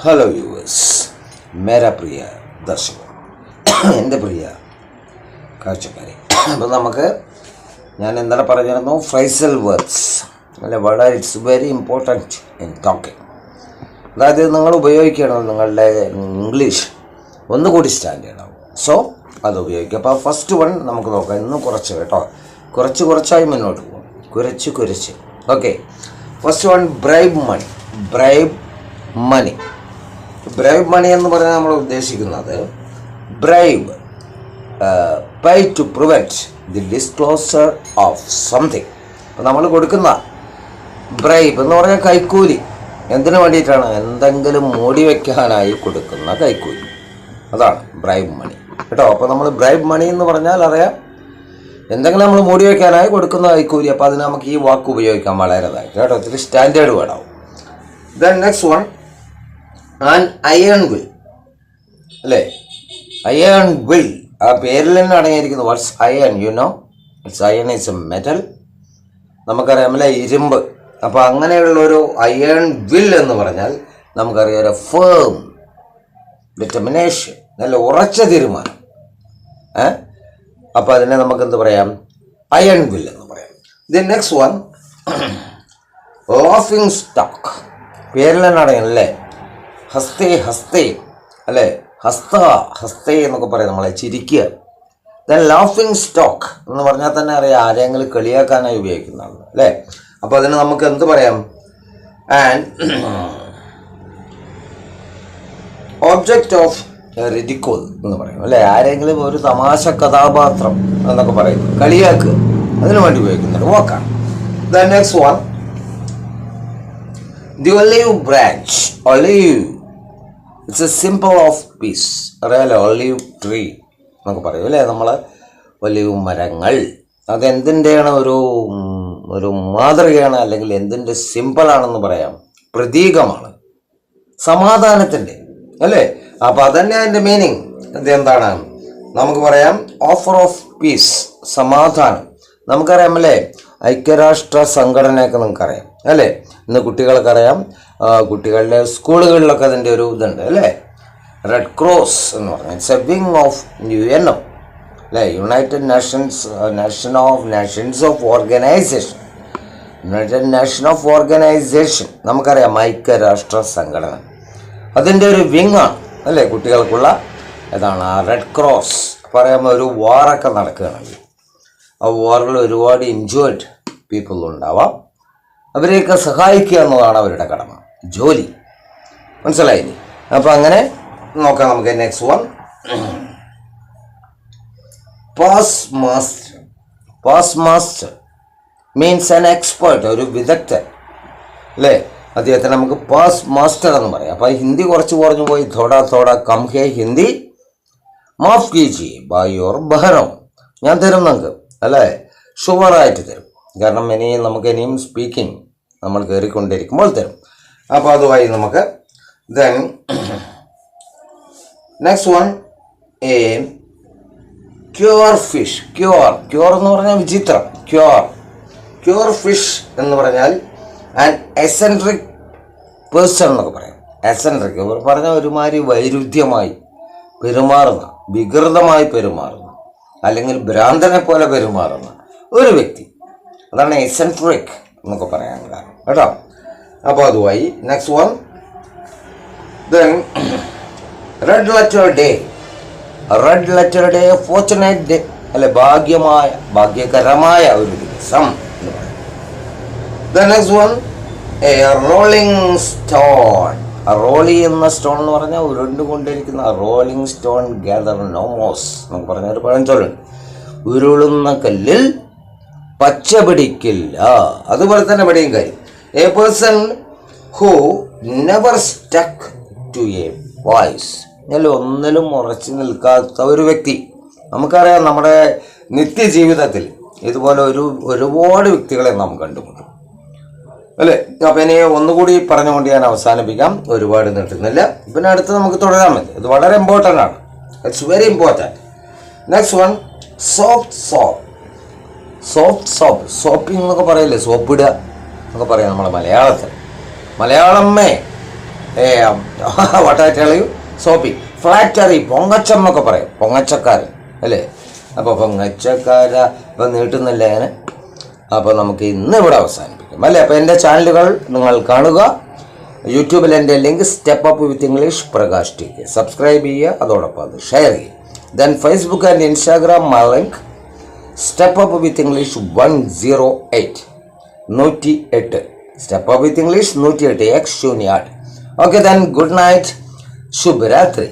Hello viewers, മേരാ പ്രിയ ദർശകർ, എൻ്റെ പ്രിയ കാഴ്ചക്കാരെ. അപ്പോൾ ഞാൻ എന്താണ് പറഞ്ഞിരുന്നു, ഫ്രൈസൽ വേർഡ്സ് അല്ലെ, വളരെ it's very important in talking. അതായത് നിങ്ങൾ ഉപയോഗിക്കണം, നിങ്ങളുടെ ഇംഗ്ലീഷ് ഒന്നുകൂടി സ്റ്റാൻഡേർഡ് ആവും. സോ അത് ഉപയോഗിക്കുക. അപ്പോൾ ഫസ്റ്റ് വൺ നമുക്ക് നോക്കാം. ഇന്ന് കുറച്ച് കേട്ടോ, കുറച്ചായി മുന്നോട്ട് പോകും, കുരച്ച്. Okay, first one bribe money. Bribe money എന്ന് പറഞ്ഞാൽ നമ്മൾ ഉദ്ദേശിക്കുന്നത് bribe pay to prevent the disclosure of something. അപ്പോൾ നമ്മൾ കൊടുക്കുന്ന ബ്രൈബ് എന്ന് പറഞ്ഞാൽ കൈക്കൂലി. എന്തിനു വേണ്ടിയിട്ടാണ്? എന്തെങ്കിലും മൂടി വയ്ക്കാനായി കൊടുക്കുന്ന കൈക്കൂലി, അതാണ് ബ്രൈബ് മണി കേട്ടോ. അപ്പോൾ നമ്മൾ ബ്രൈബ് മണി എന്ന് പറഞ്ഞാൽ അറിയാം, എന്തെങ്കിലും നമ്മൾ മൂടി വയ്ക്കാനായി കൊടുക്കുന്ന കൈക്കൂലി. അപ്പോൾ അതിന് നമുക്ക് ഈ വാക്ക് ഉപയോഗിക്കാം വളരെതായിട്ട് കേട്ടോ, ഒത്തിരി സ്റ്റാൻഡേർഡ് വേർഡാവും. Then next one an iron will അല്ലേ. അയൺ വിൽ ആ പേരിൽ തന്നെ അടങ്ങിയിരിക്കുന്നു. What's iron? You know it's iron is a metal. നമുക്കറിയാം അല്ലേ, ഇരുമ്പ്. അപ്പോൾ അങ്ങനെയുള്ളൊരു അയൺ വിൽ എന്ന് പറഞ്ഞാൽ നമുക്കറിയാം ഒരു ഫേം ഡിറ്റർമിനേഷൻ, നല്ല ഉറച്ച തീരുമാനം. അപ്പോൾ അതിനെ നമുക്ക് എന്ത് പറയാം? അയൺ വിൽ എന്ന് പറയാം. Then next one laughing stock. പേരിൽ തന്നെ അടങ്ങണം അല്ലേ. ഹസ്തേ അല്ലേ, ഹസ്തേ എന്നൊക്കെ പറയാം, നമ്മളെ ചിരിക്കുക. ദെൻ ലാഫിംഗ് സ്റ്റോക്ക് എന്ന് പറഞ്ഞാൽ തന്നെ അറിയാം, ആരെങ്കിലും കളിയാക്കാനായി ഉപയോഗിക്കുന്നതാണ് അല്ലേ. അപ്പോൾ അതിന് നമുക്ക് എന്ത് പറയാം? ആൻഡ് ഓബ്ജക്റ്റ് ഓഫ് റിഡിക്കോൾ എന്ന് പറയും അല്ലേ. ആരെങ്കിലും ഒരു തമാശ കഥാപാത്രം എന്നൊക്കെ പറയും, കളിയാക്കുക, അതിനു വേണ്ടി ഉപയോഗിക്കുന്നുണ്ട് വാക്കാണ്. Then next one the olive branch. Olive it's a simple of peace. അറിയാലോ, ഒലീവ് ട്രീ എന്നൊക്കെ പറയും അല്ലേ. നമ്മൾ ഒലീവ് മരങ്ങൾ അതെന്തിൻ്റെയാണ്? ഒരു മാതൃകയാണ്, അല്ലെങ്കിൽ എന്തിൻ്റെ സിമ്പിളാണെന്ന് പറയാം, പ്രതീകമാണ്, സമാധാനത്തിൻ്റെ അല്ലേ. അപ്പോൾ അതന്നെ അതിൻ്റെ മീനിങ്. എന്താണ് നമുക്ക് പറയാം? ഓഫർ ഓഫ് പീസ്, സമാധാനം. നമുക്കറിയാം അല്ലേ, ഐക്യരാഷ്ട്ര സംഘടനയൊക്കെ നിങ്ങൾക്കറിയാം അല്ലേ. ഇന്ന് കുട്ടികൾക്കറിയാം, കുട്ടികളുടെ സ്കൂളുകളിലൊക്കെ അതിൻ്റെ ഒരു ഇതുണ്ട് അല്ലേ. റെഡ് ക്രോസ് എന്ന് പറഞ്ഞാൽ it's A wing of UNO അല്ലേ, United Nations of organisation. United nation of organisation നമുക്കറിയാം, ഐക്യരാഷ്ട്ര സംഘടന. അതിൻ്റെ ഒരു വിങ്ങാണ് അല്ലേ കുട്ടികൾക്കുള്ള. ഇതാണ് ആ റെഡ് ക്രോസ്. പറയാൻ ഒരു വാറൊക്കെ നടക്കുകയാണെങ്കിൽ ആ വാറിൽ ഒരുപാട് ഇൻജേർഡ് പീപ്പിൾ ഉണ്ടാവാം. അവരെയൊക്കെ സഹായിക്കുക എന്നതാണ് അവരുടെ കടമ, ജോലി. മനസ്സിലായില്ലേ? അപ്പോൾ അങ്ങനെ നോക്കാം നമുക്ക്. Next one pass master means an expert, ഒരു വിദഗ്ധൻ അല്ലേ. അദ്ദേഹത്തിന് നമുക്ക് പാസ് മാസ്റ്റർ എന്ന് പറയാം. അപ്പോൾ ഹിന്ദി കുറച്ച് കുറഞ്ഞു പോയി. തോടാ കം ഹേ ഹിന്ദി മാഫ് കീജിയെ ബായോർ ബഹനോ. ഞാൻ തരും നിങ്ങൾക്ക് അല്ലേ, ഷുവറായിട്ട് തരും. കാരണം നമുക്ക് ഇനിയും സ്പീക്കിംഗ് നമ്മൾ കയറിക്കൊണ്ടിരിക്കുമ്പോൾ തരും. അപ്പോൾ അതുമായി നമുക്ക് then next one queer fish. Queer എന്ന് പറഞ്ഞാൽ വിചിത്രം. ക്യൂർ ഫിഷ് എന്ന് പറഞ്ഞാൽ ആൻഡ് എസെൻട്രിക് പേഴ്സൺ എന്നൊക്കെ പറയാം. എസെൻട്രിക് പറഞ്ഞാൽ ഒരുമാതിരി വൈരുദ്ധ്യമായി പെരുമാറുന്ന, വികൃതമായി പെരുമാറുന്ന, അല്ലെങ്കിൽ ഭ്രാന്തനെ പോലെ പെരുമാറുന്ന ഒരു വ്യക്തി, അതാണ് എസെൻട്രിക് എന്നൊക്കെ പറയാൻ കാരണം കേട്ടോ. അപ്പോൾ അതുമായി next one then red letter day fortunate day അല്ലെ, ഭാഗ്യകരമായ ഒരു ദിവസം എന്ന് പറയും. Then next one rolling stone. റോളി എന്ന സ്റ്റോൺ എന്ന് പറഞ്ഞാൽ ഉരുണ്ടുകൊണ്ടിരിക്കുന്ന rolling stone gather no moss നമുക്ക് പറഞ്ഞ ഒരു പഴഞ്ചൊല്ലുണ്ട്. ഉരുളുന്ന കല്ലിൽ പച്ച പിടിക്കില്ല. അതുപോലെ തന്നെ ഇവിടെയും കാര്യം, a person who never stuck to a voice, ഒന്നിലും ഉറച്ചു നിൽക്കാത്ത ഒരു വ്യക്തി. നമുക്കറിയാം, നമ്മുടെ നിത്യജീവിതത്തിൽ ഇതുപോലെ ഒരുപാട് വ്യക്തികളെ നാം കണ്ടുമുട്ടും അല്ലേ. അപ്പം ഇനി ഒന്നുകൂടി പറഞ്ഞുകൊണ്ട് ഞാൻ അവസാനിപ്പിക്കാം, ഒരുപാട് നീട്ടുന്നില്ല. പിന്നെ അടുത്ത് നമുക്ക് തുടരാൻ മതി. ഇത് വളരെ ഇമ്പോർട്ടൻ്റ് ആണ്, it's very important. Next one soap. Soaping എന്നൊക്കെ പറയില്ലേ, സോപ്പിടുക എന്നൊക്കെ പറയാം നമ്മളെ മലയാളത്തിൽ. മലയാളമ്മേ വട്ടാറ്റളയും സോപ്പി. ഫ്ലാറ്ററി, പൊങ്ങച്ചം എന്നൊക്കെ പറയും, പൊങ്ങച്ചക്കാരൻ അല്ലേ. അപ്പോൾ പൊങ്ങച്ചക്കാര ഇപ്പം നീട്ടുന്നില്ല അങ്ങനെ. അപ്പോൾ നമുക്ക് ഇന്ന് ഇവിടെ അവസാനിപ്പിക്കാം അല്ലേ. അപ്പോൾ എൻ്റെ ചാനലുകൾ നിങ്ങൾ കാണുക. യൂട്യൂബിൽ എൻ്റെ link step up with English Prakash T K, subscribe ചെയ്യുക, അതോടൊപ്പം അത് ഷെയർ ചെയ്യുക. Then Facebook and Instagram my link step up with English 108 108 step up with English 108 X शून्य 8. ഓക്കെ ദെൻ ഗുഡ് നൈറ്റ്, ശുഭരാത്രി.